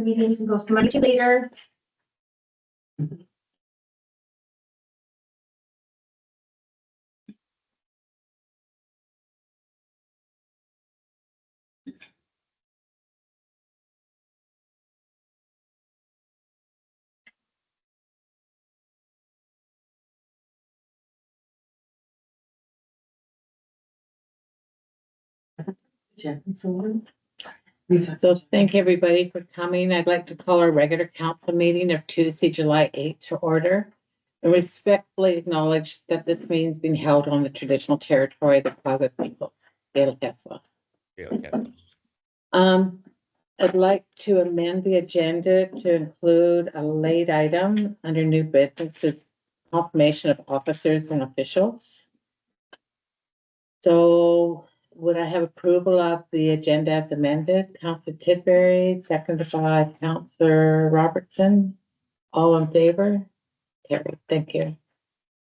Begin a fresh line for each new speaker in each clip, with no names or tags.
meetings and goes to Monday later.
So thank everybody for coming. I'd like to call our regular council meeting of Tuesday, July 8th to order and respectfully acknowledge that this meeting is being held on the traditional territory of the Plaza people, Gaelic Essa. I'd like to amend the agenda to include a late item under new business, the confirmation of officers and officials. So would I have approval of the agenda as amended? Councillor Tidbury, seconded by Councillor Robertson. All in favor? Carried. Thank you.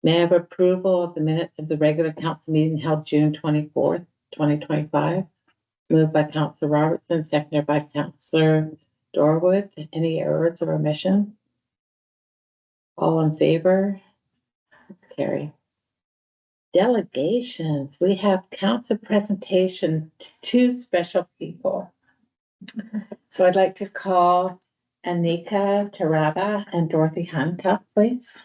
May I have approval of the minutes of the regular council meeting held June 24th, 2025? Moved by Councillor Robertson, seconded by Councillor Dorwood. Any errors or omissions? All in favor? Carry. Delegations. We have council presentation to two special people. So I'd like to call Anika Taraba and Dorothy Hunt up, please.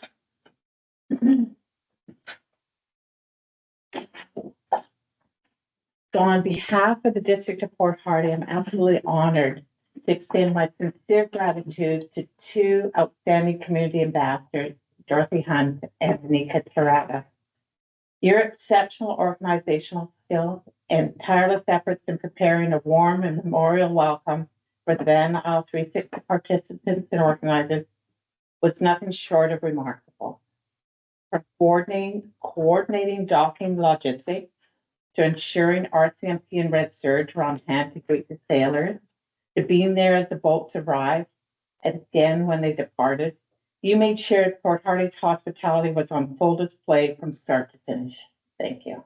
So on behalf of the District of Port Hardy, I'm absolutely honored to extend my sincere gratitude to two outstanding community ambassadors, Dorothy Hunt and Anika Taraba. Your exceptional organizational skills and tireless efforts in preparing a warm and memorial welcome for the Van Isle 360 participants and organizers was nothing short of remarkable. From coordinating docking logistics to ensuring RCMP and Red Surge were on hand to greet the sailors, to being there as the boats arrived, and again when they departed, you made sure Port Hardy's hospitality was on full display from start to finish. Thank you.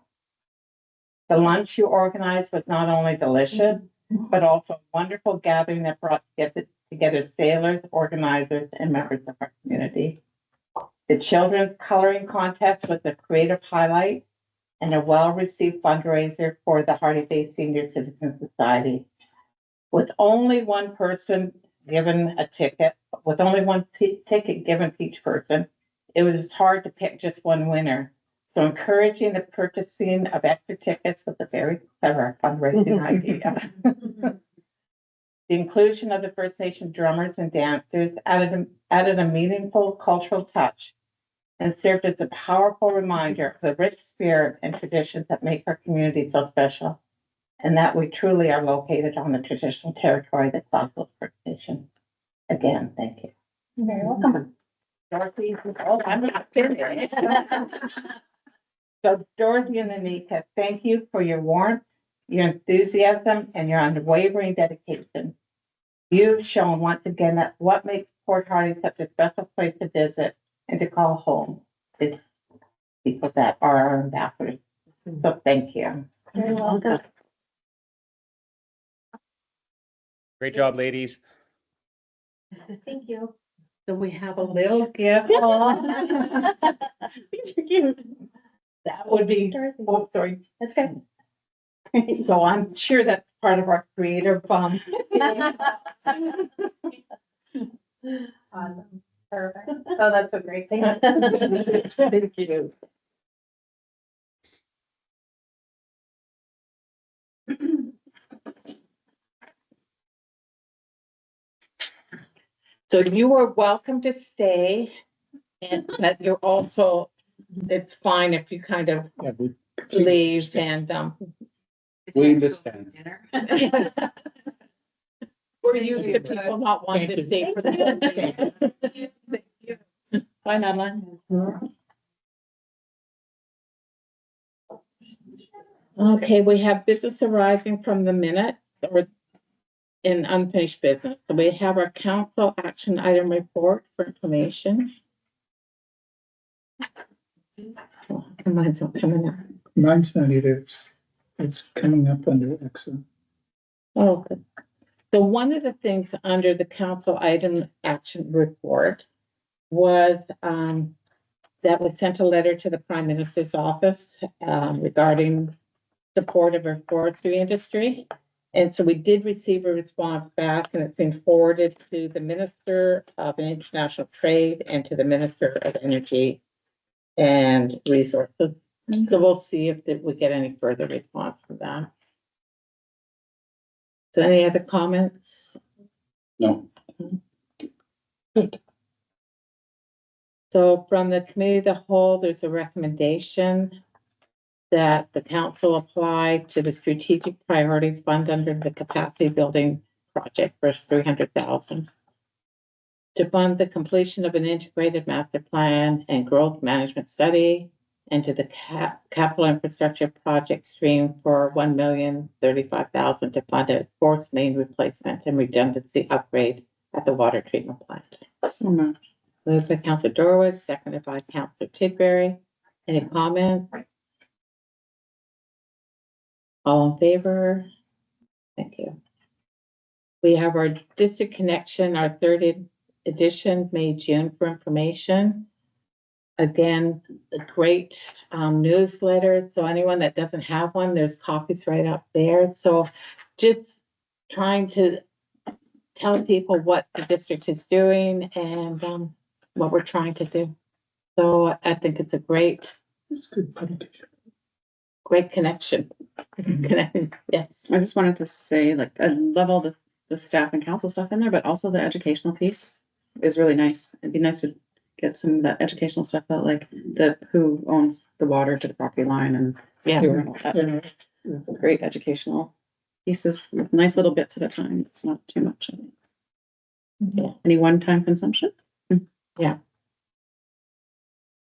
The lunch you organized was not only delicious, but also a wonderful gathering that brought together sailors, organizers, and members of our community. The children's coloring contest was a creative highlight and a well-received fundraiser for the Hardy Bay Senior Citizen Society. With only one person given a ticket, with only one ticket given to each person, it was hard to pick just one winner. So encouraging the purchasing of extra tickets was a very clever fundraising idea. The inclusion of the First Nation drummers and dancers added a meaningful cultural touch and served as a powerful reminder of the rich spirit and traditions that make our community so special, and that we truly are located on the traditional territory that Cloudfield First Nation. Again, thank you.
You're very welcome.
Dorothy, oh, I'm not finished. So Dorothy and Anika, thank you for your warmth, your enthusiasm, and your unwavering dedication. You've shown once again that what makes Port Hardy such a special place to visit and to call home is people that are our ambassadors. So thank you.
You're welcome.
Great job, ladies.
Thank you.
So we have a little gift. That would be, oh, sorry.
That's good.
So I'm sure that's part of our creator fund.
Awesome. Perfect. Oh, that's so great. Thank you.
Thank you. So you are welcome to stay, and but you're also, it's fine if you kind of leave and
We understand.
we're used to people not wanting to stay for the. Bye, Madeline. Okay, we have business arising from the minute or in unfinished business. So we have our council action item report for information. Oh, mine's not coming up.
Mine's not either. It's coming up under Excel.
Oh, good. So one of the things under the council item action report was, that we sent a letter to the Prime Minister's office, regarding support of our forestry industry. And so we did receive a response back, and it's been forwarded to the Minister of International Trade and to the Minister of Energy and Resources. So we'll see if we get any further response from that. So any other comments?
No,
So from the committee of the whole, there's a recommendation that the council apply to the strategic priorities fund under the capacity building project for 300,000 to fund the completion of an integrated master plan and growth management study, and to the capital infrastructure project stream for 1,035,000 to fund a force main replacement and redundancy upgrade at the water treatment plant.
So much.
Moved by Councillor Dorwin, seconded by Councillor Tidbury. Any comment? All in favor? Thank you. We have our district connection, our third edition, May, June for information. Again, a great newsletter. So anyone that doesn't have one, there's copies right up there. So just trying to tell people what the district is doing and what we're trying to do. So I think it's a great
it's good publication.
connection. Connecting, yes.
I just wanted to say, like, I love all the staff and council stuff in there, but also the educational piece is really nice. It'd be nice to get some of that educational stuff out, like who owns the water to the property line and
Yeah.
sewer and all that. Great educational pieces, with nice little bits at a time. It's not too much. I think.
Yeah.
Any one-time consumption?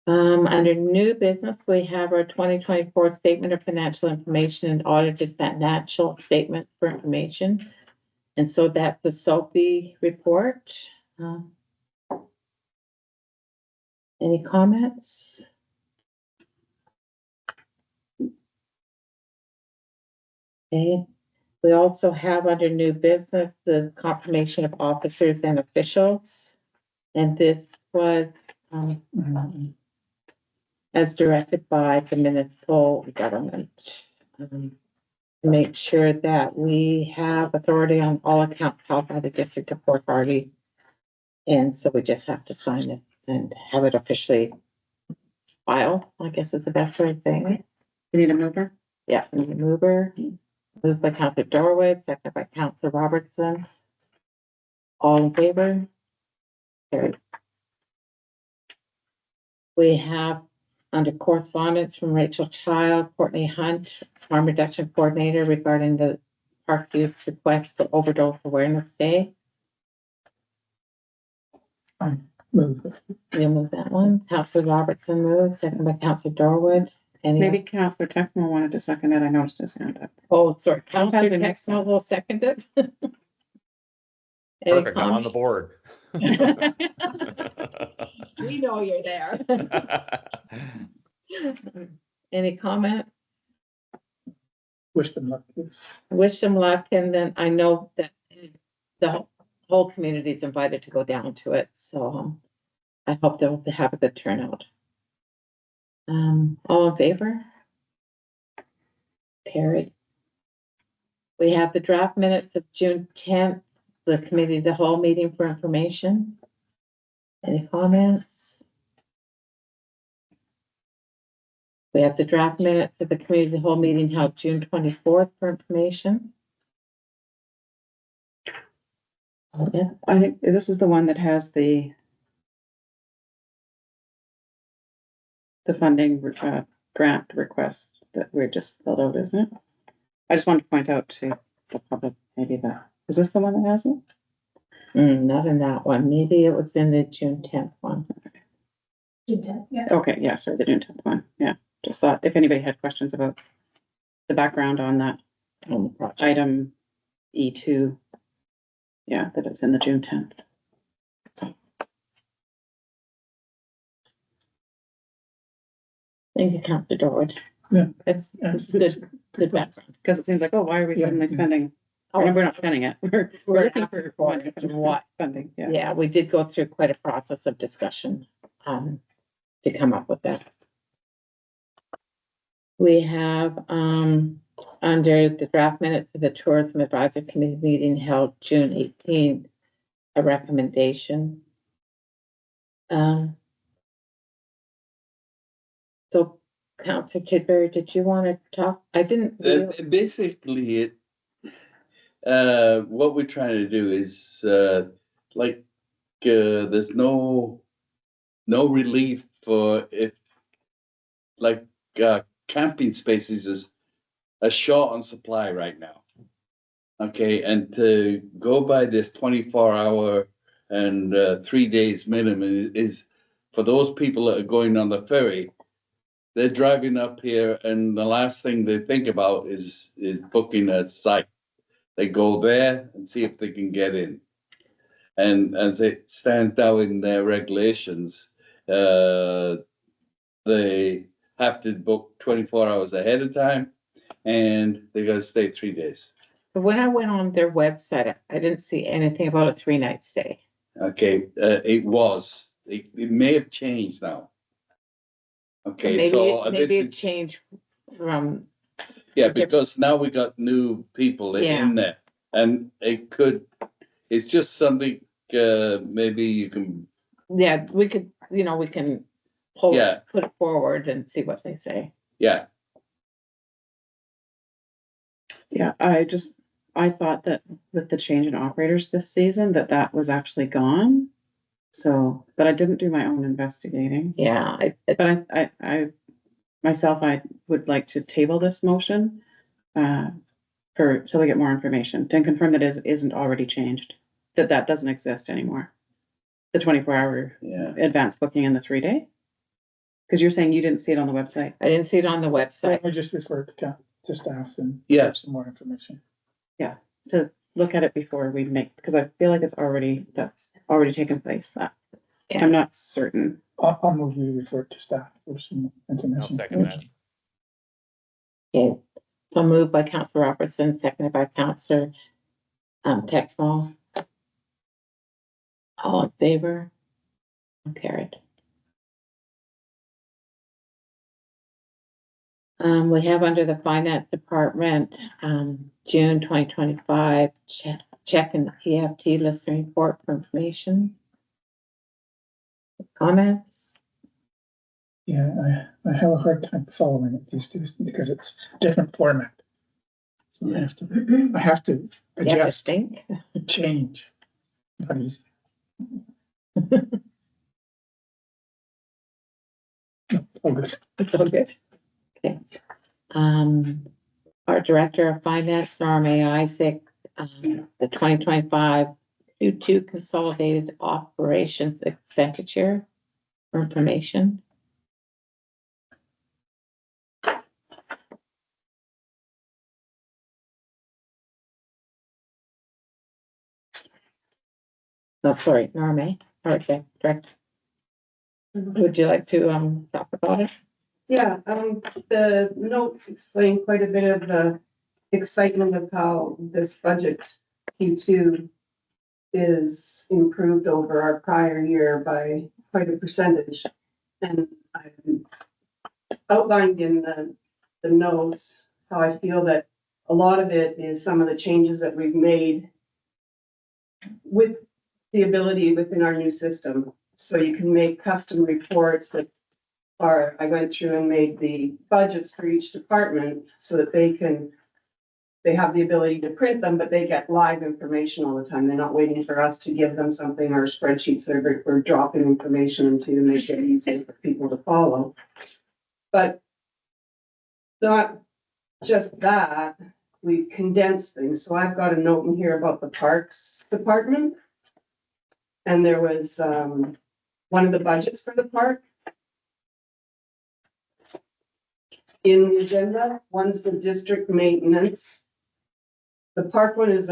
Under new business, we have our 2024 statement of financial information and audited financial statement for information. And so that's the SOPI report. Any comments? Okay, we also have under new business, the confirmation of officers and officials. And this was, as directed by the municipal government. To make sure that we have authority on all accounts held by the District of Port Hardy. And so we just have to sign this and have it officially filed, I guess is the best way of saying it.
You need a mover?
Yeah, we need a mover. Moved by Councillor Dorwin, seconded by Councillor Robertson. All in favor? Carried. We have under correspondence from Rachel Child, Courtney Hunt, harm reduction coordinator, regarding the park use request for overdose awareness day.
Move.
You'll move that one. Councillor Robertson moves, second by Councillor Dorwood. Any?
Maybe Councillor Texmer wanted to second it. I noticed his hand up.
Oh, sorry, Councillor
Sometimes we mix
Texmer will second it. Any
Perfect, I'm on the board.
comment? We know you're there. Any comment?
Wish them luck. It's
Wish them luck, and then I know that the whole community is invited to go down to it, so I hope they'll have a good turnout. All in favor? Carried. We have the draft minutes of June 10th, the committee, the whole meeting for information. Any comments? We have the draft minutes of the committee, the whole meeting held June 24th for information. Yeah,
I think this is the one that has the funding grant request that we just filled out, isn't it? I just wanted to point out to the public, maybe is this the one that has it?
not in that one. Maybe it was in the June 10th one.
Yeah.
Okay, yeah, sorry, the June 10th one. Yeah, just thought if anybody had questions about the background on that
On the project.
item E2, yeah, that it's in the June 10th.
Thank you, Councillor Dorwood.
Yeah.
It's good background.
Because it seems like, oh, why are we
Yeah,
suddenly
yeah.
spending And we're not spending it. We're
We're
looking for money, what funding, yeah.
Yeah, we did go through quite a process of discussion, to come up with that. We have, under the draft minutes of the Tourism Advisory Committee meeting held June 18th, a recommendation. So Counselor Tidbury, did you want to talk? I didn't.
Basically, what we're trying to do is, there's no relief for if, camping spaces is a short on supply right now. Okay, and to go by this 24-hour and 3 days minimum is for those people that are going on the ferry. They're driving up here, and the last thing they think about is booking a site. They go there and see if they can get in. And as it stands now in their regulations, they have to book 24 hours ahead of time, and they got to stay 3 days.
So when I went on their website, I didn't see anything about a 3-night stay.
Okay, it may have changed now. Okay,
Maybe,
so
maybe it changed from,
yeah, because now we got new people in there, and it's just something, maybe you can,
yeah, we can put it forward and see what they say.
yeah.
Yeah, I thought that with the change in operators this season, that was actually gone. So, but I didn't do my own investigating.
Yeah,
But I myself, I would like to table this motion, till we get more information, to confirm that isn't already changed, that doesn't exist anymore. The 24-hour
Yeah.
advanced booking and the 3-day? Because you're saying you didn't see it on the website.
I didn't see it on the website.
I just refer to staff and
Yeah.
have some more information.
To look at it before we make, because I feel like that's already taken place. I'm not certain.
I'll move you refer to staff for some information.
I'll second that.
Okay, so moved by Counselor Robertson, seconded by Counselor Texmal. All in favor? Carried. We have under the Finance Department, June 2025, check in the EFT listening report for information. Comments?
Yeah, I have a hard time following it these days because it's different format. So I have to
You have to
adjust,
think.
change. Not easy. Oh, good.
It's all good. Okay. Our Director of Finance, Norma Isaac, the 2025 Q2 Consolidated Operations Expenditure for information. No, sorry, Norma. Okay, Director. Would you like to talk about it?
Yeah, the notes explain quite a bit of the excitement of how this budget Q2 is improved over our prior year by quite a percentage. And I outlined in the notes how I feel that a lot of it is some of the changes that we've made with the ability within our new system. So you can make custom reports that I went through and made the budgets for each department so that they have the ability to print them, but they get live information all the time. They're not waiting for us to give them something or spreadsheets that we're dropping information into to make it easier for people to follow. But not just that, we condensed things. So I've got a note in here about the Parks Department. And there was one of the budgets for the park in the agenda. One's the district maintenance. The park one is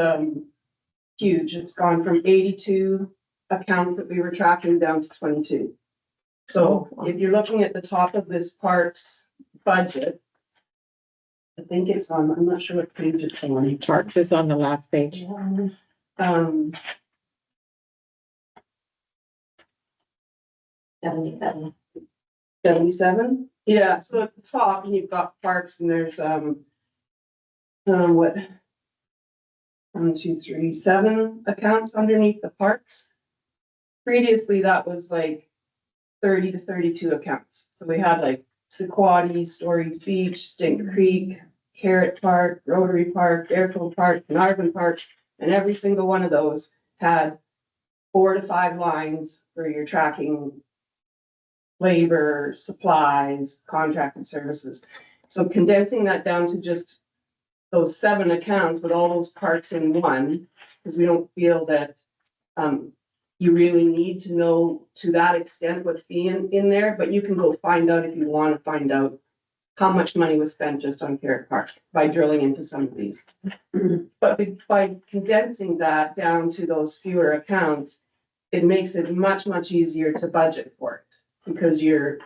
huge. It's gone from 82 accounts that we were tracking down to 22. So if you're looking at the top of this parks budget, I think it's on, I'm not sure what page it's on.
Parks is on the last page.
Um,
77.
77? Yeah, so at the top, you've got parks and there's, what? 1, 2, 3, 7 accounts underneath the parks. Previously, that was like 30 to 32 accounts. So we had like Sequatty, Stories Beach, Stink Creek, Carrot Park, Rotary Park, Airfield Park, Narvin Park, and every single one of those had 4 to 5 lines for your tracking labor, supplies, contracted services. So condensing that down to just those 7 accounts with all those parts in one, because we don't feel that, you really need to know to that extent what's being in there, but you can go find out if you want to find out how much money was spent just on Carrot Park by drilling into some of these. But by condensing that down to those fewer accounts, it makes it much, much easier to budget for it, because you're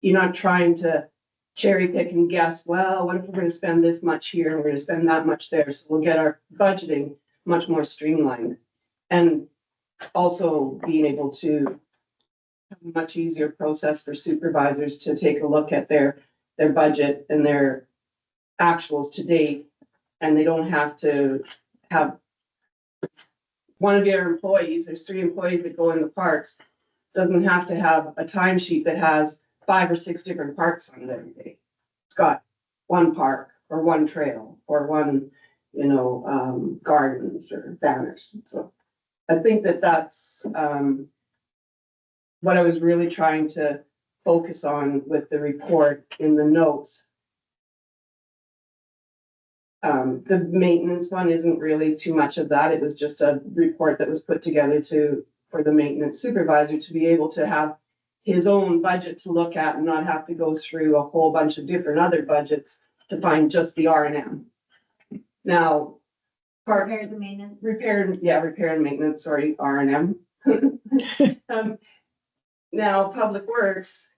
not trying to cherry pick and guess, well, what if we're gonna spend this much here and we're gonna spend that much there? So we'll get our budgeting much more streamlined. And also being able to have a much easier process for supervisors to take a look at their budget and their actuals to date. And they don't have to have one of your employees, there's 3 employees that go in the parks, doesn't have to have a timesheet that has 5 or 6 different parks on it every day. It's got one park or one trail or one, gardens or banners. So I think that that's, what I was really trying to focus on with the report in the notes. The maintenance one isn't really too much of that. It was just a report that was put together for the maintenance supervisor to be able to have his own budget to look at and not have to go through a whole bunch of different other budgets to find just the R and M. Now, parks,
Repairs and maintenance.
repair and maintenance, sorry, R and M. Now, Public Works,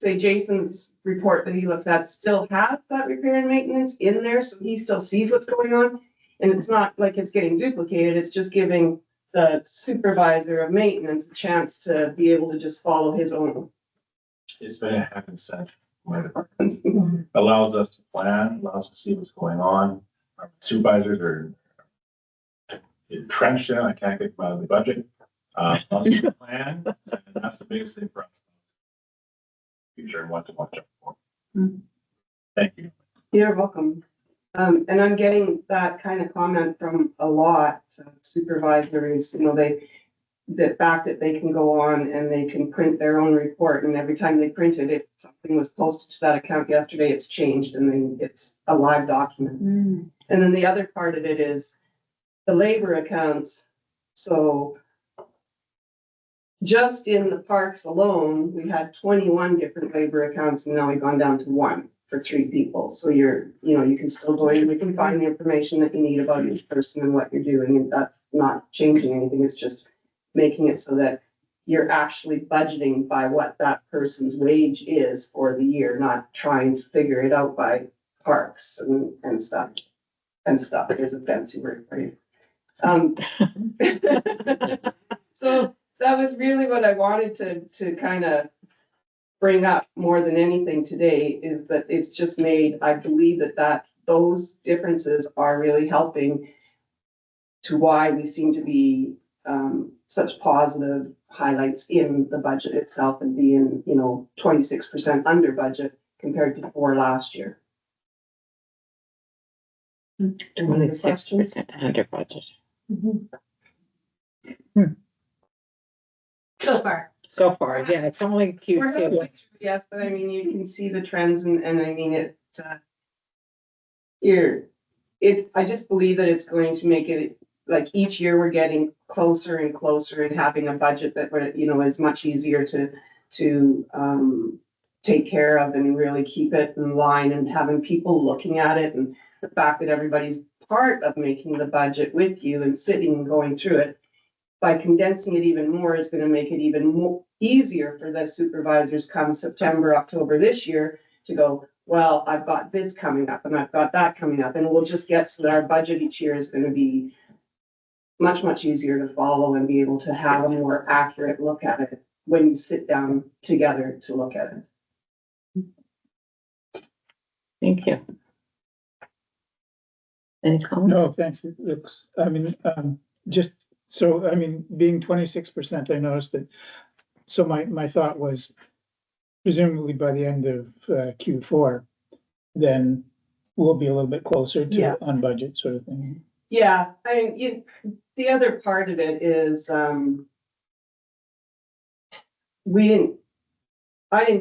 say Jason's report that he looks at still has that repair and maintenance in there, so he still sees what's going on. And it's not like it's getting duplicated, it's just giving the supervisor of maintenance a chance to be able to just follow his own.
It's been a happen since my department. Allows us to plan, allows us to see what's going on. Our supervisors are entrenched in, I can't get them out of the budget. Allows us to plan, and that's the biggest thing for us. Future and what to watch out for. Thank you.
You're welcome. And I'm getting that kind of comment from a lot of supervisors, the fact that they can go on and they can print their own report, and every time they print it, if something was posted to that account yesterday, it's changed and then it's a live document. And then the other part of it is the labor accounts. So just in the parks alone, we had 21 different labor accounts, and now we've gone down to 1 for 3 people. So you can still go in, you can find the information that you need about each person and what you're doing, and that's not changing anything. It's just making it so that you're actually budgeting by what that person's wage is for the year, not trying to figure it out by parks and stuff. There's a fancy word for you. So that was really what I wanted to kind of bring up more than anything today, is that it's just made, I believe that those differences are really helping to why we seem to be such positive highlights in the budget itself and being, 26% under budget compared to 4 last year.
26% under budget.
So far.
So far, yeah, it's only
We're halfway
Q2.
through, yes, but I mean, you can see the trends and I mean, I just believe that it's going to make it, like, each year we're getting closer and closer and having a budget that, is much easier to take care of and really keep it in line, and having people looking at it, and the fact that everybody's part of making the budget with you and sitting and going through it. By condensing it even more is going to make it even more easier for the supervisors come September, October this year to go, well, I've got this coming up and I've got that coming up, and we'll just get so that our budget each year is gonna be much, much easier to follow and be able to have a more accurate look at it when you sit down together to look at it.
Thank you. Any comments?
No, thanks. It looks, I mean, just, so, I mean, being 26%, I noticed that. So my thought was presumably by the end of Q4, then we'll be a little bit closer to
Yes.
on budget sort of thing.
Yeah, the other part of it is, I didn't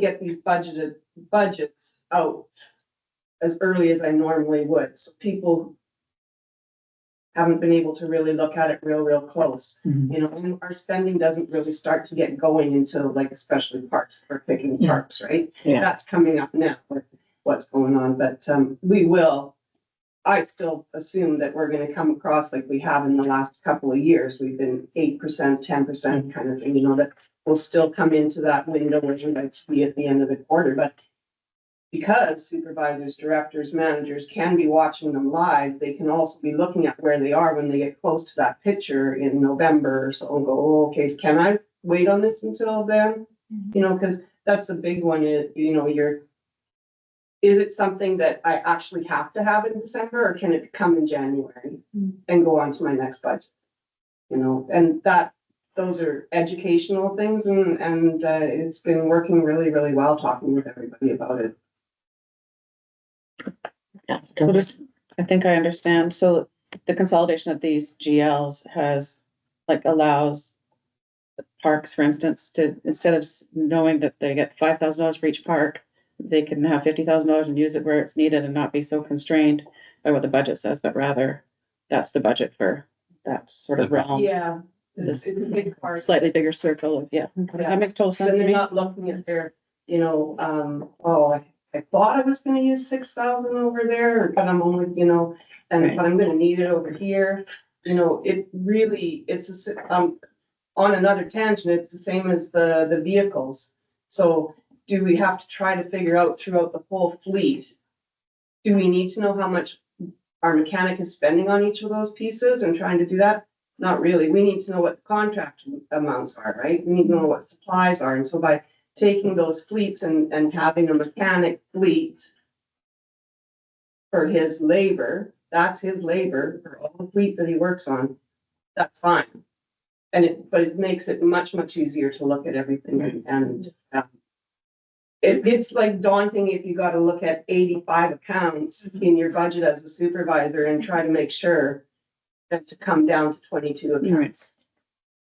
get these budgets out as early as I normally would, so people haven't been able to really look at it real close.
Mhm.
You know, and our spending doesn't really start to get going until like especially parks, or picking
Yeah.
parks, right?
Yeah.
That's coming up now with what's going on, but we will. I still assume that we're gonna come across like we have in the last couple of years. We've been 8%, 10% kind of thing, you know, that will still come into that window where we might see at the end of the quarter, but because supervisors, directors, managers can be watching them live, they can also be looking at where they are when they get close to that picture in November or so and go, oh, okay, can I wait on this until then? You know, because that's the big one, you know, is it something that I actually have to have in December, or can it come in January and go on to my next budget? You know, and those are educational things, and it's been working really well talking with everybody about it.
Yeah, so just, I think I understand. So the consolidation of these GLs has, like, allows the parks, for instance, to, instead of knowing that they get $5,000 for each park, they can have $50,000 and use it where it's needed and not be so constrained by what the budget says, but rather that's the budget for that sort of realm.
Yeah,
This
it's a big part.
slightly bigger circle of, yeah, that makes total sense
Then
to
they're
me.
not looking at their, you know, I thought I was gonna use 6,000 over there, but I'm only, you know,
Right.
but I'm gonna need it over here. You know, it really, on another tangent, it's the same as the vehicles. So do we have to try to figure out throughout the whole fleet? Do we need to know how much our mechanic is spending on each of those pieces and trying to do that? Not really. We need to know what the contract amounts are, right? We need to know what supplies are. And so by taking those fleets and having a mechanic fleet for his labor, that's his labor for all the fleet that he works on, that's fine. But it makes it much easier to look at everything and it's like daunting if you gotta look at 85 accounts in your budget as a supervisor and try to make sure that to come down to 22 accounts.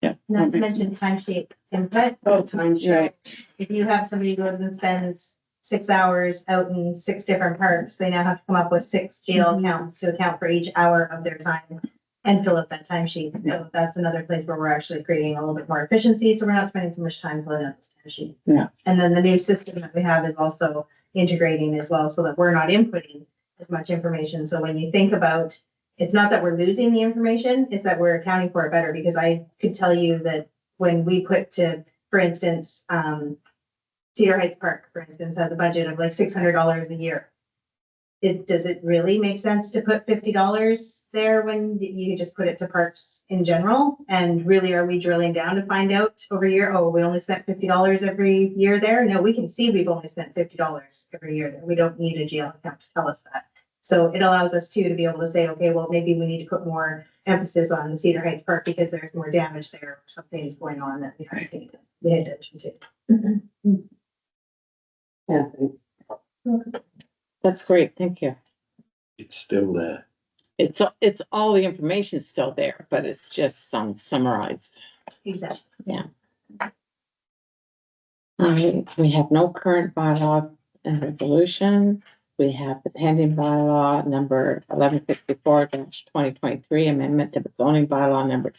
Yeah.
Not to mention timesheet input.
Oh, time sheet.
Right.
If you have somebody who goes and spends 6 hours out in 6 different parks, they now have to come up with 6 GL accounts to account for each hour of their time and fill up that timesheet. So that's another place where we're actually creating a little bit more efficiency, so we're not spending so much time filling out those timesheets.
Yeah.
And then the new system that we have is also integrating as well, so that we're not inputting as much information. So when you think about, it's not that we're losing the information, it's that we're accounting for it better, because I could tell you that when we put to, for instance, Cedar Heights Park, for instance, has a budget of like $600 a year. Does it really make sense to put $50 there when you just put it to parks in general? And really, are we drilling down to find out over a year, oh, we only spent $50 every year there? No, we can see we've only spent $50 every year there. We don't need a GL account to tell us that. So it allows us too to be able to say, okay, well, maybe we need to put more emphasis on the Cedar Heights Park because there's more damage there, or something's going on that we have to pay attention to.
Yeah, thanks.
That's great, thank you.
It's still there.
It's all the information's still there, but it's just summarized.
Exactly.
We have no current bylaw and resolution. We have the pending bylaw number 1164-2023 amendment to the zoning bylaw number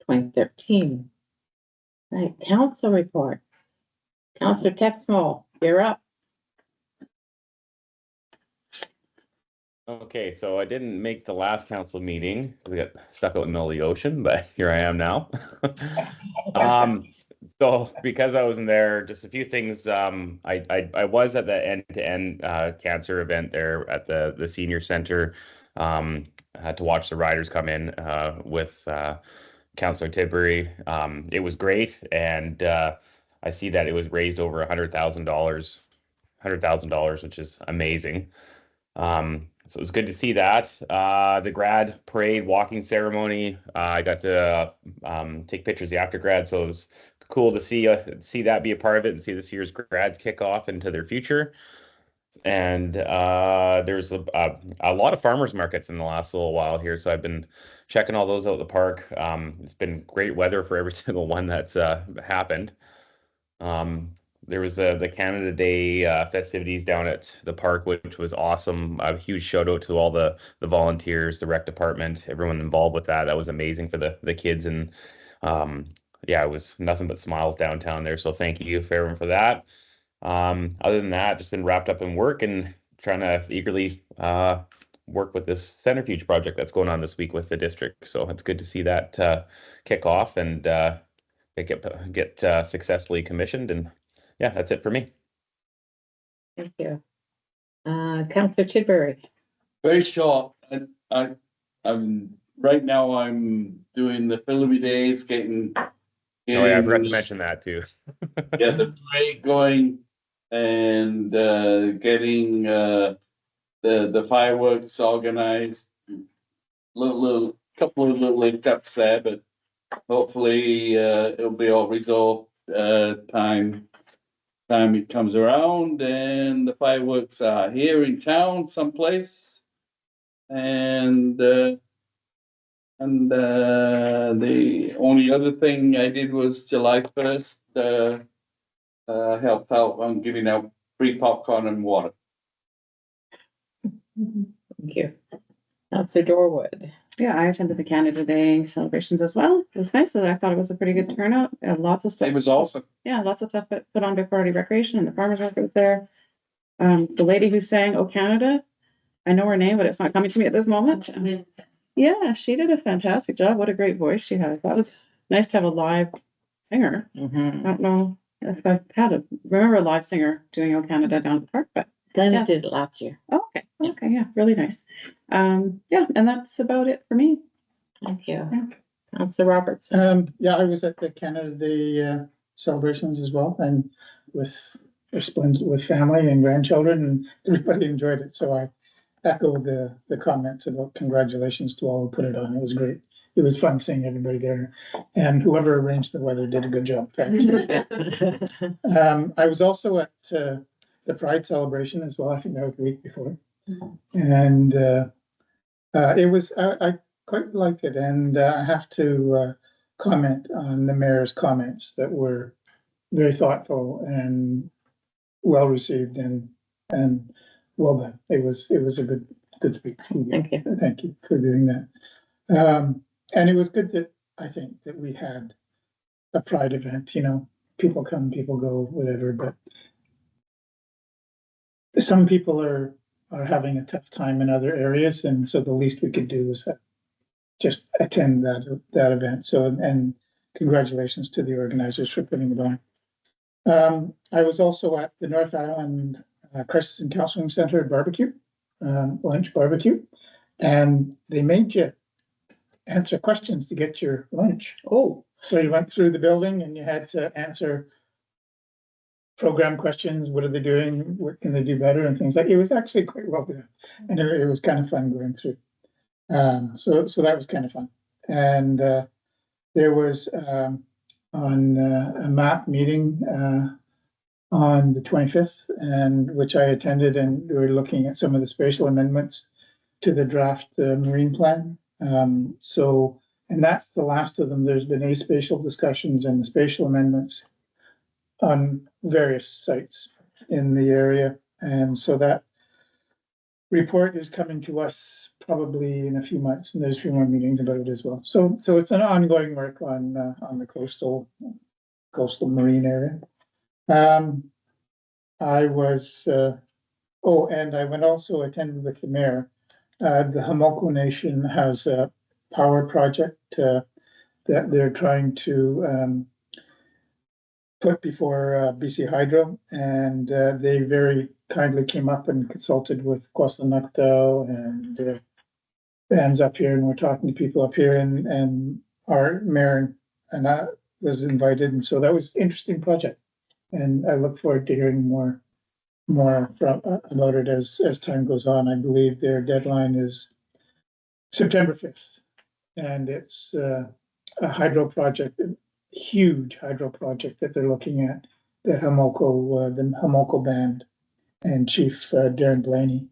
1010-2013. Right, council reports. Councilor Texmo, you're up.
Okay, so I didn't make the last council meeting. We got stuck out in the middle of the ocean, but here I am now. So because I wasn't there, just a few things. I was at the end-to-end cancer event there at the senior center. I had to watch the riders come in with Councillor Tidbury. It was great, and I see that it was raised over $100,000, which is amazing. So it was good to see that. The grad parade walking ceremony, I got to take pictures of the after grad, so it was cool to see that be a part of it and see this year's grads kick off into their future. And there's a lot of farmers markets in the last little while here, so I've been checking all those out at the park. It's been great weather for every single one that's happened. There was the Canada Day festivities down at the park, which was awesome. A huge shout out to all the volunteers, the rec department, everyone involved with that. That was amazing for the kids, and yeah, it was nothing but smiles downtown there. So thank you, everyone, for that. Other than that, just been wrapped up in work and trying to eagerly work with this centrifuge project that's going on this week with the district. So it's good to see that kick off and get successfully commissioned. And yeah, that's it for me.
Thank you. Councillor Tidbury.
Very short, I'm, right now I'm doing the Philly days, getting.
Oh yeah, I forgot to
getting-
mention that too.
Yeah, the parade going and getting the fireworks organized. Little couple of little hiccups there, but hopefully it'll be all resolved time it comes around, and the fireworks are here in town someplace. And the only other thing I did was July 1st, helped out on giving out free popcorn and water.
Thank you. Councillor Dorwood.
Yeah, I attended the Canada Day celebrations as well. It was nice. I thought it was a pretty good turnout. Lots of stuff.
It was awesome.
Yeah, lots of stuff put on by Priority Recreation, and the farmers market was there. The lady who sang "Oh Canada," I know her name, but it's not coming to me at this moment. Yeah, she did a fantastic job. What a great voice she has. That was nice to have a live singer. I don't know if I've remember a live singer doing "Oh Canada" down at the park, but
Glenn
Yeah.
did it last year.
okay, yeah, really nice. Yeah, and that's about it for me.
Thank you.
Yeah.
Councillor Roberts.
Yeah, I was at the Canada Day celebrations as well, and with family and grandchildren, and everybody enjoyed it. So I echo the comments about congratulations to all who put it on. It was great. It was fun seeing everybody there, and whoever arranged the weather did a good job. Thanks. I was also at the Pride celebration as well. I think that was the week before, and it was I quite liked it, and I have to comment on the mayor's comments that were very thoughtful and well received and well done. It was a good speech.
Thank you.
Thank you for doing that. And it was good that I think that we had a Pride event. You know, people come, people go, whatever. But some people are having a tough time in other areas, and so the least we could do is just attend that event. So, and congratulations to the organizers for putting it on. I was also at the North Island Crisis and Counseling Center barbecue, lunch barbecue, and they made you answer questions to get your lunch.
Oh,
So you went through the building and you had to answer program questions. What are they doing? What can they do better? And things like, it was actually quite well done. And it was kind of fun going through. So that was kind of fun. And there was on a MAP meeting on the 25th, and which I attended, and we were looking at some of the spatial amendments to the draft marine plan. And that's the last of them. There's been aspatial discussions and the spatial amendments on various sites in the area. And so that report is coming to us probably in a few months, and there's a few more meetings about it as well. So it's an ongoing work on the coastal marine area. I was, and I went also attended with the mayor. The Homolko Nation has a power project that they're trying to put before BC Hydro, and they very kindly came up and consulted with Kwaslanakto and bands up here, and we're talking to people up here, and our mayor and I was invited, and so that was an interesting project. And I look forward to hearing more about it as time goes on. I believe their deadline is September 5th, and it's a hydro project, a huge hydro project that they're looking at, that the Homolko band and Chief Darren Blaney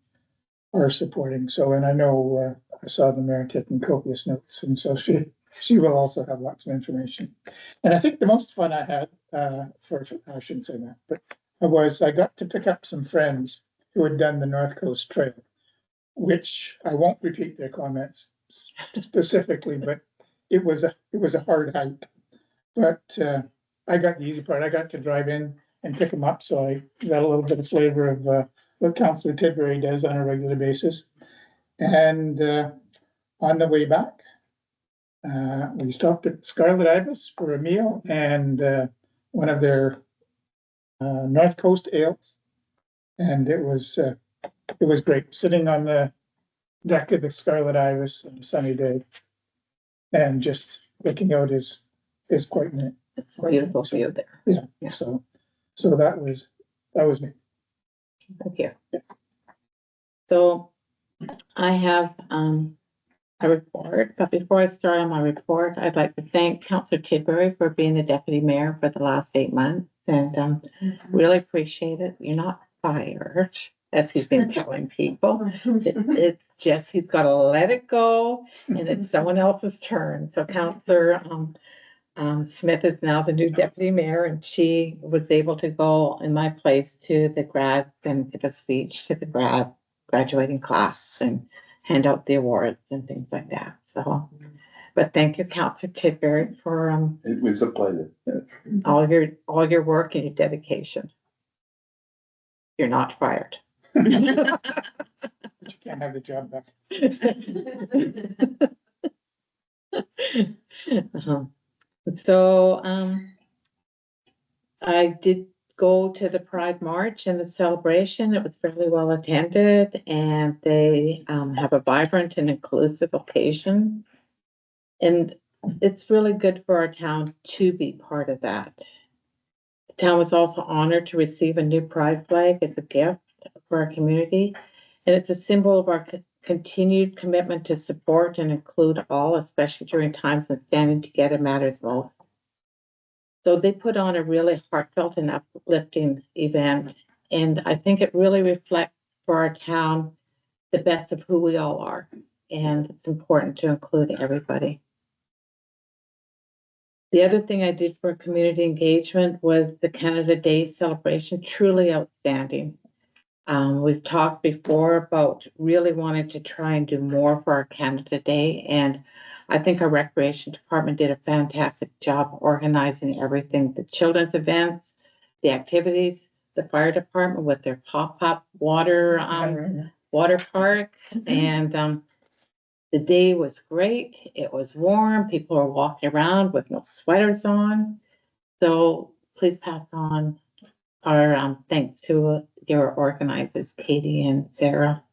are supporting. So, and I know I saw the mayor taking copious notes, and so she will also have lots of information. And I think the most fun I had I shouldn't say that, but I got to pick up some friends who had done the North Coast Trail, which I won't repeat their comments specifically, but it was a hard hike. But I got the easy part. I got to drive in and pick them up, so I got a little bit of flavor of what Councillor Tidbury does on a regular basis. And on the way back, we stopped at Scarlet Ibis for a meal and one of their North Coast ales, and it was great sitting on the deck of the Scarlet Ibis on a sunny day, and just looking out is quite neat.
It's a beautiful view there.
Yeah,
Yeah.
so that was me.
Thank you. So I have a report, but before I start on my report, I'd like to thank Councillor Tidbury for being the deputy mayor for the last 8 months, and really appreciate it. You're not fired, as he's been telling people. It's just he's got to let it go, and it's someone else's turn. So Councillor Smith is now the new deputy mayor, and she was able to go in my place to the grads and give a speech to the graduating class and hand out the awards and things like that. So, but thank you, Councillor Tidbury, for
It was a pleasure.
all your work and your dedication. You're not fired.
But you can't have the job back.
So, I did go to the Pride March and the celebration. It was fairly well attended, and they have a vibrant and inclusive occasion. And it's really good for our town to be part of that. The town was also honored to receive a new Pride flag as a gift for our community. And it's a symbol of our continued commitment to support and include all, especially during times when standing together matters most. So they put on a really heartfelt and uplifting event. And I think it really reflects for our town the best of who we all are. And it's important to include everybody. The other thing I did for community engagement was the Canada Day celebration, truly outstanding. We've talked before about really wanting to try and do more for our Canada Day, and I think our recreation department did a fantastic job organizing everything, the children's events, the activities, the fire department with their pop-up water park, and the day was great. It was warm. People were walking around with no sweaters on. So please pass on our thanks to your organizers, Katie and Sarah.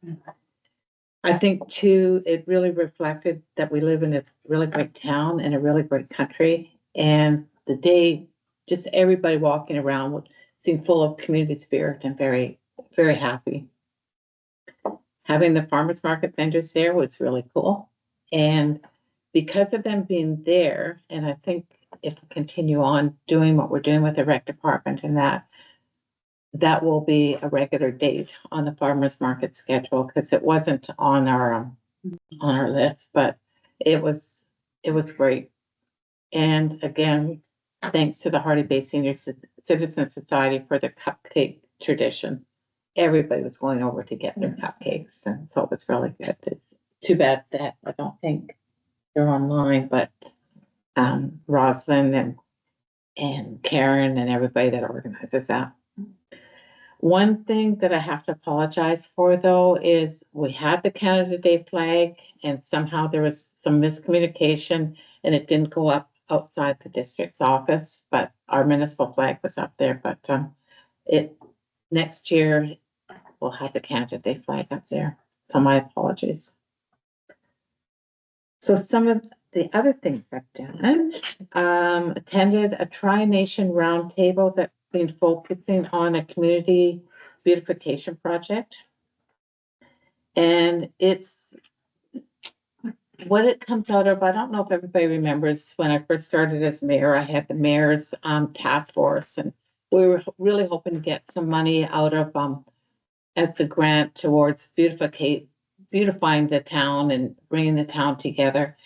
I think too, it really reflected that we live in a really great town and a really great country. And the day, just everybody walking around seemed full of community spirit and very, very happy. Having the farmers market vendors there was really cool. And because of them being there, and I think if we continue on doing what we're doing with the rec department and that will be a regular date on the farmers market schedule, because it wasn't on our list, but it was great. And again, thanks to the Hardy Bay Senior Citizen Society for their cupcake tradition. Everybody was going over to get their cupcakes, and so it was really good. It's too bad that I don't think they're online, but Rosalind and Karen and everybody that organizes that. One thing that I have to apologize for, though, is we had the Canada Day flag, and somehow there was some miscommunication, and it didn't go up outside the district's office, but our municipal flag was up there, but, next year we'll have the Canada Day flag up there, so my apologies. So some of the other things I've done, attended a Tri-Nation roundtable that's been focusing on a community beautification project. And it's what it comes out of. I don't know if everybody remembers when I first started as mayor, I had the mayor's task force, and we were really hoping to get some money out of as a grant towards beautifying the town and bringing the town together.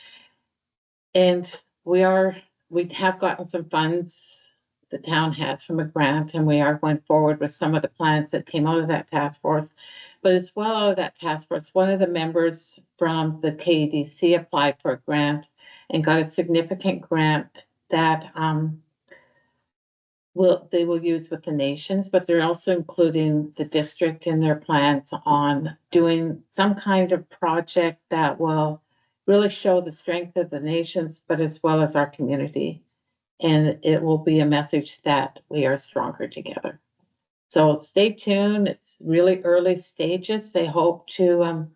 And we have gotten some funds, the town has, from a grant, and we are going forward with some of the plans that came out of that task force. But as well out of that task force, one of the members from the KDC applied for a grant and got a significant grant that they will use with the nations, but they're also including the district in their plans on doing some kind of project that will really show the strength of the nations, but as well as our community. And it will be a message that we are stronger together. So stay tuned. It's really early stages. They hope to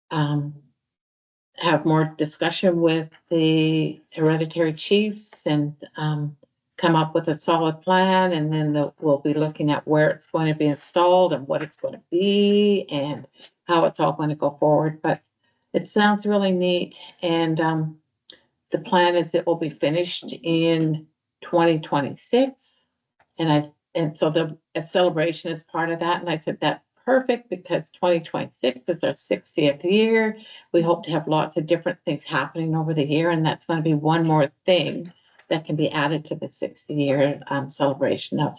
have more discussion with the hereditary chiefs and come up with a solid plan. And then we'll be looking at where it's going to be installed and what it's going to be and how it's all going to go forward. But it sounds really neat. And the plan is it will be finished in 2026. And so a celebration is part of that. And I said, that's perfect because 2026 is our 60th year. We hope to have lots of different things happening over the year. And that's going to be one more thing that can be added to the 60-year celebration of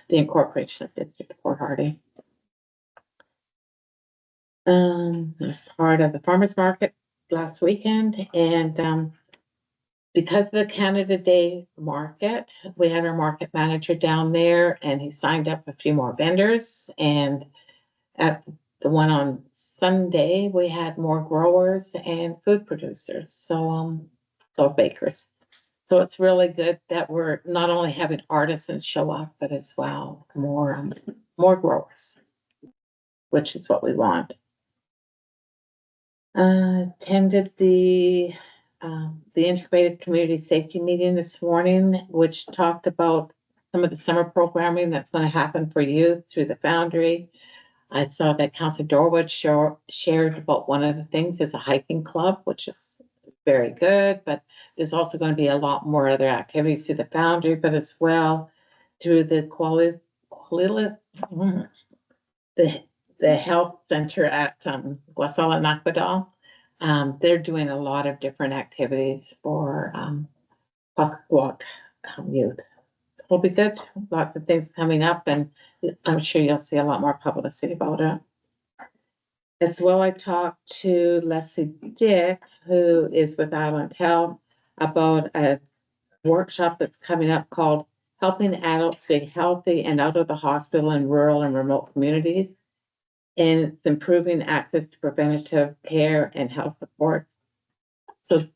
the incorporation of District of Port Hardy. As part of the farmers market last weekend, and because of the Canada Day market, we had our market manager down there and he signed up a few more vendors. And at the one on Sunday, we had more growers and food producers. So bakers. So it's really good that we're not only having artisans show up, but as well, more growers, which is what we want. Attended the integrated community safety meeting this morning, which talked about some of the summer programming that's going to happen for youth through the Foundry. I saw that Councillor Dorwood shared about one of the things is a hiking club, which is very good, but there's also going to be a lot more other activities through the Foundry, but as well through the the health center at Guasala Nakbadal. They're doing a lot of different activities for Pukwak youth. It'll be good. Lots of things coming up, and I'm sure you'll see a lot more publicity about it. As well, I talked to Leslie Dick, who is with Island Health, about a workshop that's coming up called Helping Adults Stay Healthy and Out of the Hospital in Rural and Remote Communities, and it's improving access to preventative care and health support. So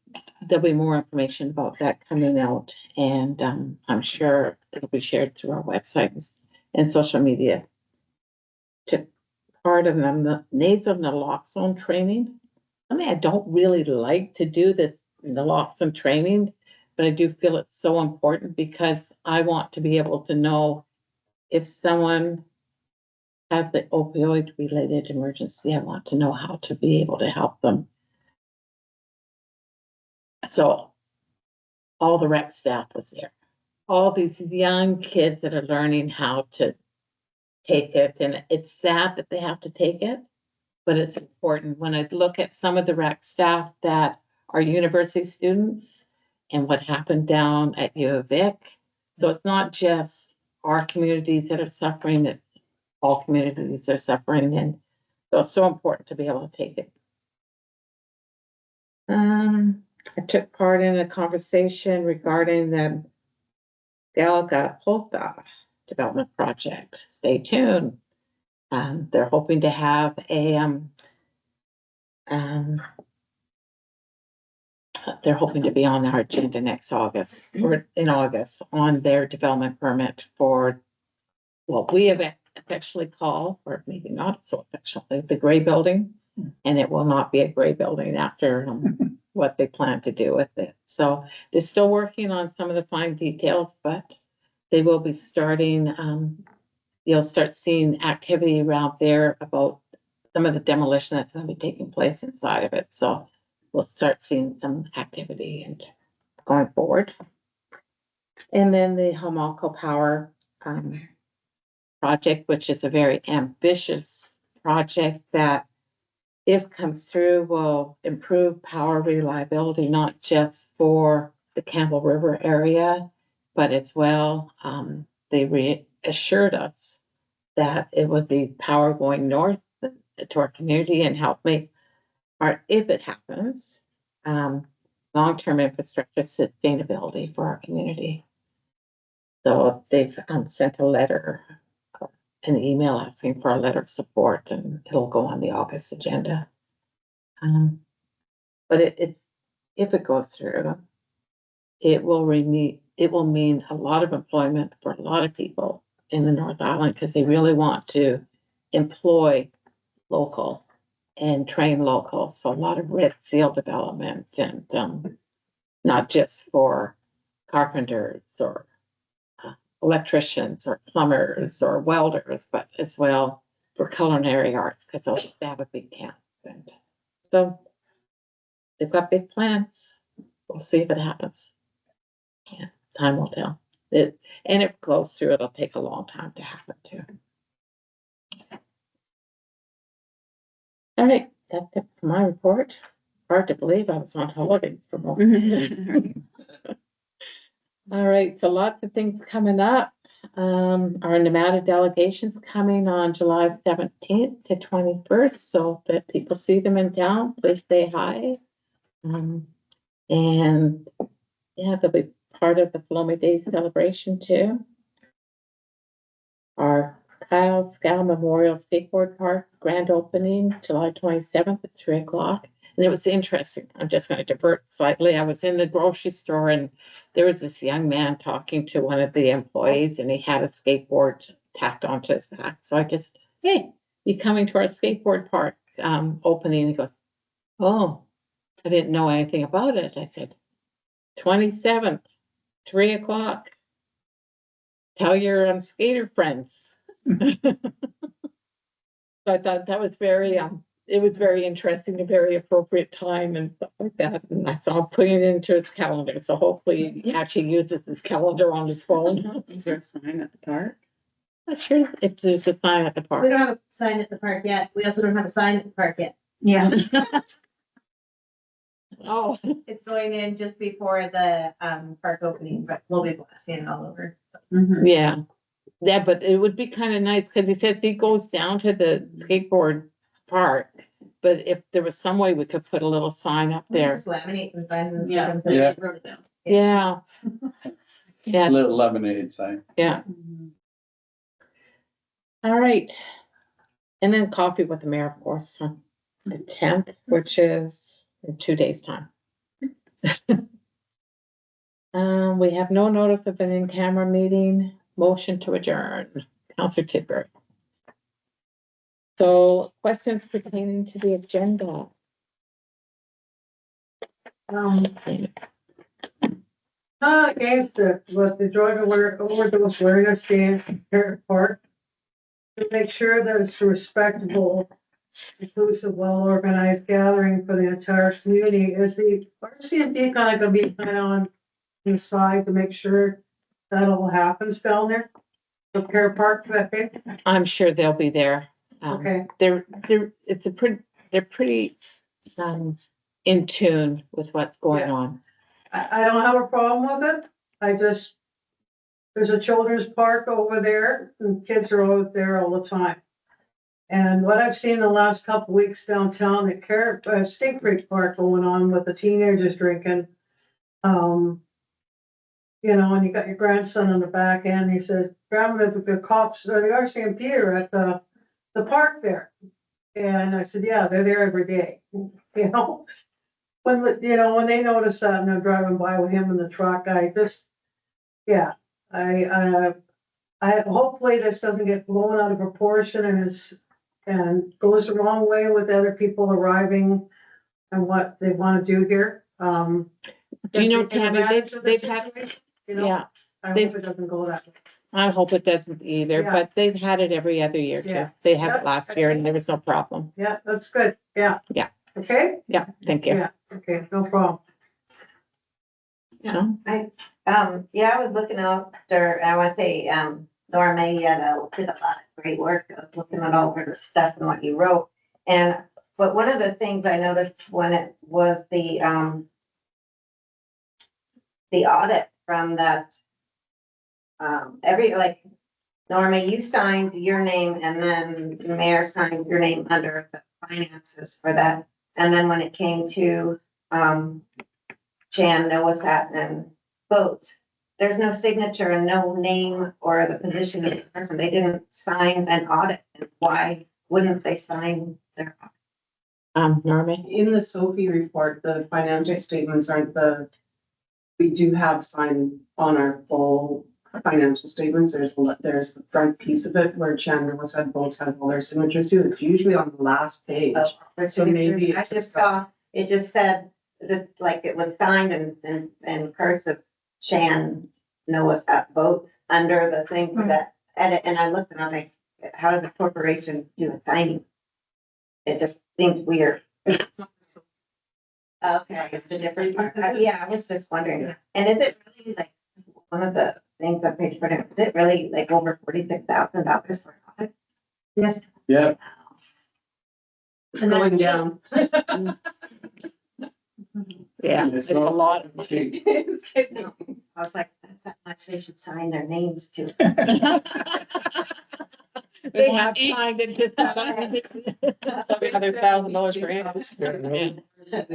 there'll be more information about that coming out, and I'm sure it'll be shared through our websites and social media. To part of the nasal naloxone training. I mean, I don't really like to do this naloxone training, but I do feel it's so important because I want to be able to know if someone has the opioid related emergency, I want to know how to be able to help them. So all the rec staff was there, all these young kids that are learning how to take it. And it's sad that they have to take it, but it's important. When I look at some of the rec staff that are university students and what happened down at U of Vic, so it's not just our communities that are suffering, it's all communities are suffering. And so it's so important to be able to take it. I took part in a conversation regarding the Galgapota development project. Stay tuned. They're hoping to have a they're hoping to be on our agenda next August, or in August, on their development permit for what we have affectionately called, or maybe not so affectionately, the gray building. And it will not be a gray building after what they plan to do with it. So they're still working on some of the fine details, but they will be starting, you'll start seeing activity around there about some of the demolition that's gonna be taking place inside of it. So we'll start seeing some activity and going forward. And then the Homalco Power project, which is a very ambitious project that, if comes through, will improve power reliability, not just for the Campbell River area, but as well, they reassured us that it would be power going north to our community and help make our, if it happens, long-term infrastructure sustainability for our community. So they've sent a letter, an email asking for a letter of support, and it'll go on the August agenda. But it's, if it goes through, it will mean a lot of employment for a lot of people in the North Island, because they really want to employ local and train local. So a lot of red seal development, and not just for carpenters or electricians or plumbers or welders, but as well for culinary arts, because they have a big camp. And so they've got big plans. We'll see if it happens. Yeah, time will tell. And if it goes through, it'll take a long time to happen too. All right, that's it for my report. Hard to believe I was on holidays for most of it. All right, so lots of things coming up. Our Nevada delegation's coming on July 17th to 21st, so that people see them in town, please say hi. And yeah, they'll be part of the Paloma Day celebration too. Our Kyle Scow Memorial Skateboard Park grand opening, July 27th at 3 o'clock. And it was interesting. I'm just going to divert slightly. I was in the grocery store and there was this young man talking to one of the employees, and he had a skateboard tacked onto his back. So I just, hey, you coming to our skateboard park opening? He goes, oh, I didn't know anything about it. I said, 27th, 3 o'clock. Tell your skater friends. So I thought that was very it was very interesting, a very appropriate time and stuff like that. And I saw him putting it into his calendar. So hopefully he actually uses his calendar on his phone.
Is there a sign at the park?
Not sure if there's a sign at the
We
park.
don't have a sign at the park yet. We also don't have a sign at the park yet.
Yeah.
Oh,
It's going in just before the park opening, but we'll be blasting it all over.
yeah. Yeah, but it would be kind of nice because he says he goes down to the skateboard park. But if there was some way we could put a little sign up there.
Just laminate some signs and
Yeah.
stuff.
Yeah.
Wrote it down.
Yeah. Yeah,
Little lemonade sign.
yeah. All right. And then coffee with the mayor, of course, on the 10th, which is in 2 days' time. We have no notice of an in-camera meeting. Motion to adjourn. Counselor Tidbury. So questions pertaining to the agenda.
Against it, but the drug overdose awareness day in Parrot Park. To make sure that it's a respectable, inclusive, well-organized gathering for the entire community. Is the RCMP kind of gonna be on the side to make sure that all happens down there? The Parrot Park, that day?
I'm sure they'll be there.
Okay,
They're pretty in tune with what's going
Yeah.
on.
I don't have a problem with it. There's a children's park over there and kids are over there all the time. And what I've seen the last couple weeks downtown, the State Creek Park going on with the teenagers drinking. You know, and you got your grandson on the back end, he says, Grandma, the cops, the RCMP are at the park there. And I said, yeah, they're there every day, you know? when they notice that and they're driving by with him in the truck, I just, yeah, hopefully this doesn't get blown out of proportion and goes the wrong way with other people arriving and what they wanna do here.
Do you know,
if they take
Tammy,
advantage of the
they've had,
situation, you know,
yeah,
I
they've-
hope it doesn't go that way.
I hope it doesn't either,
Yeah.
but they've had it every other year too.
Yeah.
They had
Yeah.
it last year and there was no problem.
Yeah, that's good, yeah.
Yeah.
Okay?
Yeah, thank you.
Yeah, okay, no problem.
So,
Yeah, I was looking after, I wanna say, Norma, you did a lot of great work. I was looking at all of the stuff and what you wrote. But one of the things I noticed when it was the audit from that, Norma, you signed your name and then the mayor signed your name under the finances for that. And then when it came to, Chan, Noahsat and votes, there's no signature and no name or the position of the person. They didn't sign an audit. And why wouldn't they sign their?
Norma,
In the Sophie report, the financial statements aren't we do have signed on our full financial statements. There's the front piece of it where Chandler was said both has all their signatures too. It's usually on the last page. So maybe
I just saw, it just said this, like it was signed in cursive, Chan, Noahsat vote under the thing for that edit. And I looked and I was like, how does a corporation do a signing? It just seems weird. Okay, it's a different part. Yeah, I was just wondering. And is it really like one of the things on page 40, is it really like over $46,000 for an audit?
Yes.
Yeah,
it's going down.
yeah,
It's
it's a
not-
lot.
It's getting-
I was like, that's how much they should sign their names to.
They have signed it just.
$100,000 for him.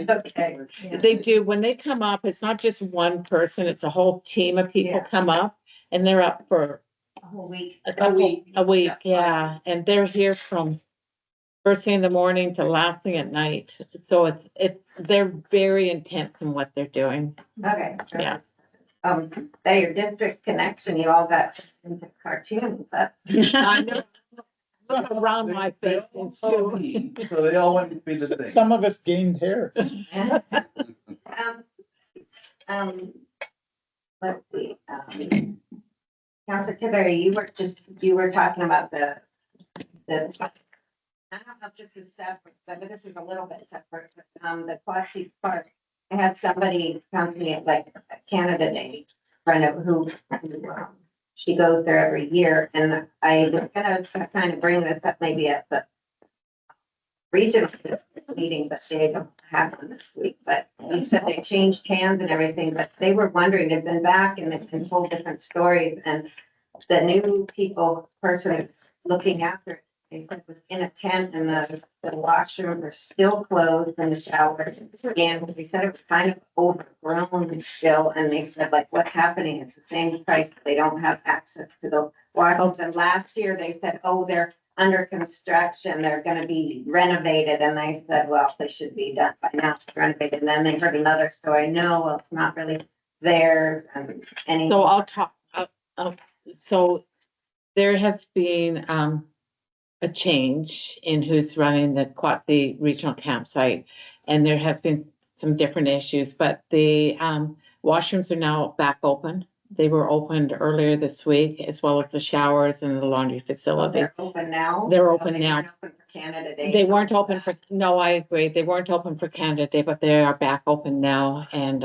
Okay.
They do, when they come up, it's not just one person, it's a whole team of people
Yeah.
come up and they're up for
A whole week.
a week, yeah, and they're here from first thing in the morning to last thing at night. So they're very intense in what they're doing.
Okay.
Yeah.
Your district connection, you all got into cartoons, that's.
I know. Around my face. and
so
too.
so they all want to be the same.
Some of us gained hair.
Let's see, Counselor Tiberi, you were talking about the, I don't know if this is separate, but this is a little bit separate, the Quad Park. I had somebody come to me at like a Canada Day, friend of who she goes there every year, and I was gonna kind of bring this up maybe at the regional meeting, but they don't have one this week, but you said they changed hands and everything, but they were wondering, they've been back and they've been told different stories, and the new person who's looking after it, they said was in a tent and the washrooms are still closed and the shower. And they said it was kind of overgrown still, and they said like, what's happening? It's the same price, but they don't have access to the washrooms. And last year they said, oh, they're under construction, they're gonna be renovated, and they said, well, they should be done by now, it's renovated. And then they heard another story, no, well, it's not really theirs, and any.
So I'll talk, so there has been, a change in who's running the Quatsi Regional Campsite. And there has been some different issues, but the, washrooms are now back open. They were opened earlier this week, as well as the showers and the laundry facility.
They're open now?
They're
Oh,
open
they
now.
weren't open for Canada Day.
They weren't open for, no, I agree. They weren't open for Canada Day, but they are back open now and,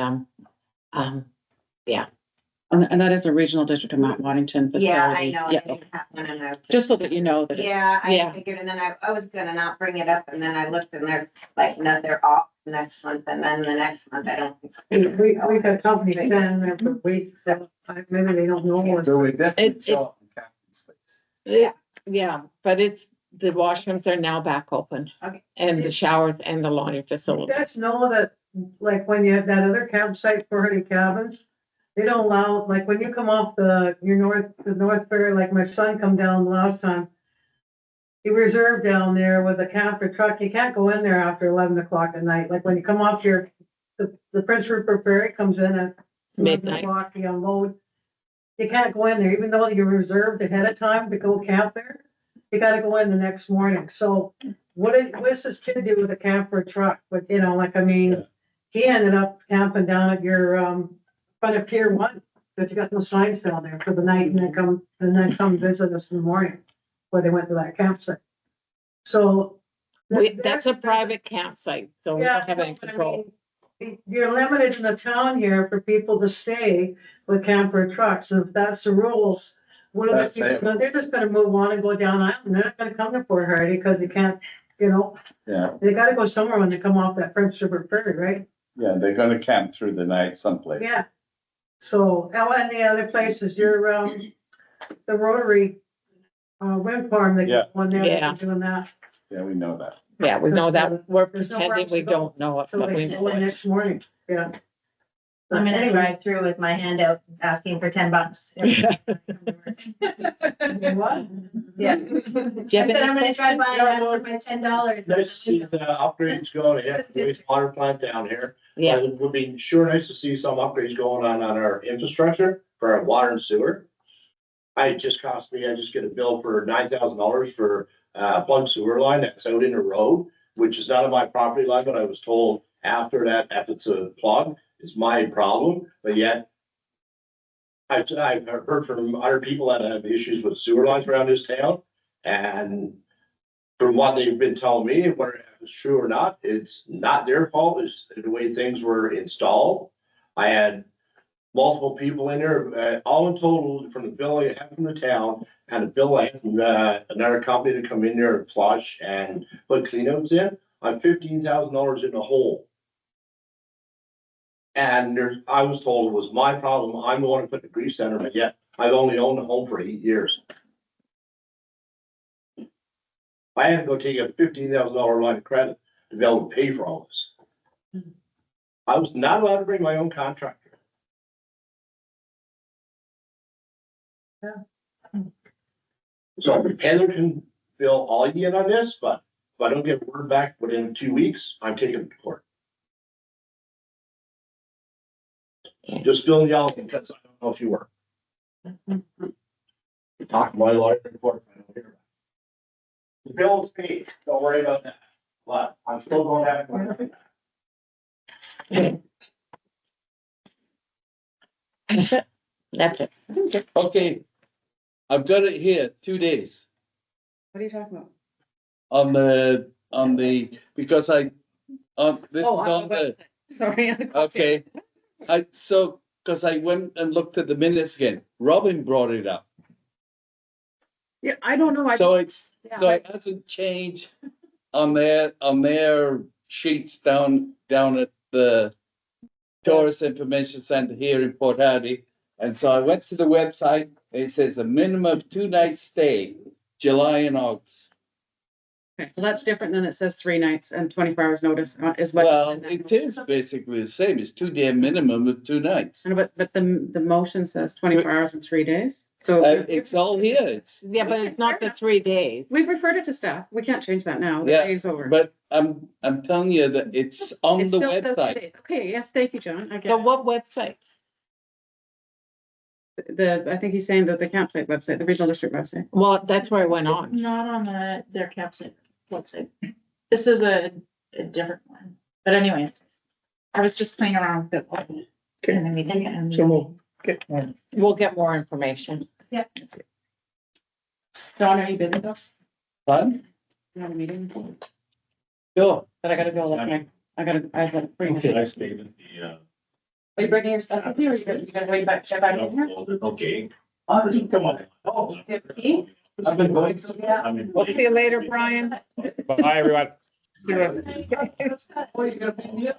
And that is a regional district of Mount Waddington facility.
Yeah, I know.
Yeah,
They didn't have one in there.
just so that you know that.
Yeah, I
yeah.
figured, and then I was gonna not bring it up, and then I looked and there's like, no, they're off next month, and then the next month, I don't think.
We got company standing there for weeks, so maybe they don't know what's.
So we definitely
It-
shot in camping space.
yeah, but the washrooms are now back open.
Okay.
And the showers and the laundry
You
facility.
guys know that, like, when you have that other campsite for Hardy Cabins, they don't allow, like, when you come off the North Ferry, like my son come down last time. He reserved down there with a camper truck. You can't go in there after 11 o'clock at night. Like, when you come off your the Prince Rupert Ferry comes in at
Midnight.
11 o'clock, you unload. You can't go in there, even though you're reserved ahead of time to go camp there. You gotta go in the next morning. So what does this kid do with a camper truck? But, you know, like, I mean, he ended up camping down at your, front of Pier 1. But you got no signs down there for the night and then come visit us in the morning, where they went to that campsite. So.
That's a private campsite, so we
Yeah,
don't have any
but I
control.
mean, you're limited in the town here for people to stay with camper trucks, and if that's the rules, what are
That's
the people,
fair.
no, they're just gonna move on and go down island, they're not gonna come to Port Hardy, because they can't, you know,
Yeah,
they gotta go somewhere when they come off that Prince Rupert Ferry, right?
yeah, they're gonna camp through the night someplace.
Yeah. So, oh, and the other places, your, the Rotary, wind farm, they
Yeah.
got one there,
Yeah.
they're doing that,
Yeah, we know that.
Yeah, we know that, we're
There's nowhere
pretending
else
we
to go.
don't know it,
so
but
they
we
can go in next morning, yeah.
I'm
But
gonna
anyways,
drive through with my hand out asking for $10.
what?
Yeah.
Do you
I
have
said
any
I'm gonna drive by and ask
Yeah,
for my $10.
Nice to see the upgrades going, yeah, the wastewater plant down here.
Yeah,
It would be sure nice to see some upgrades going on our infrastructure for our water and sewer. I just get a bill for $9,000 for plug sewer line that's out in a road, which is not on my property line, but I was told after that, if it's a plug, it's my problem, but yet I've heard from other people that have issues with sewer lines around this town, and from what they've been telling me, whether it's true or not, it's not their fault, it's the way things were installed. I had multiple people in there, all in total, from the bill I had from the town and the bill I had from, another company to come in there and flush and put cleanups in, I'm $15,000 in the hole. And I was told it was my problem, I'm the one who put the grease center, but yet I've only owned the home for 8 years. I had to go take a $15,000 line of credit to be able to pay for all this. I was not allowed to bring my own contractor. So Heather can fill all you get on this, but if I don't get word back within 2 weeks, I'm taking it to court. Just fill the out because I don't know if you were. Talk to my lawyer in court. I don't hear back. The bill's paid, don't worry about that, but I'm still going to have to.
that's it.
Okay. I've got it here, 2 days
What are you talking about?
on the, because this is
Oh,
on the,
Sorry.
okay. Cause I went and looked at the minutes again. Robin brought it up.
Yeah, I don't know.
So it's,
Yeah,
so it hasn't changed on their sheets down at the Tourist Information Center here in Port Hardy. And so I went to the website, it says a minimum of 2 nights stay, July and August.
Okay, well, that's different than it says 3 nights and 24 hours notice is what.
Well, it is basically the same, it's 2-day minimum of 2 nights.
But the motion says 24 hours and 3 days, so.
It's all here, it's,
Yeah, but it's not the 3 days.
We've referred it to staff. We can't change that now. The
Yeah,
day's over.
but I'm telling you that it's on
It
the
still says 2
website.
days. Okay, yes, thank you, John. I get
So
it.
what website?
I think he's saying that the campsite website, the regional district website.
Well, that's where I went on.
Not on their campsite website. This is a different one. But anyways, I was just playing around with it. And then we did it and-
So we'll get one.
We'll get more information.
John, are you busy though?
Fun?
You have a meeting?
Sure.
But I gotta go, like, I have a free.
I stayed at the,
Are you bringing your stuff with you or you gonna wait back, check back in here?
okay. Come on. Oh,
I've been going.
I mean.
We'll see you later, Brian.
Bye, everyone.
Oh, you got me?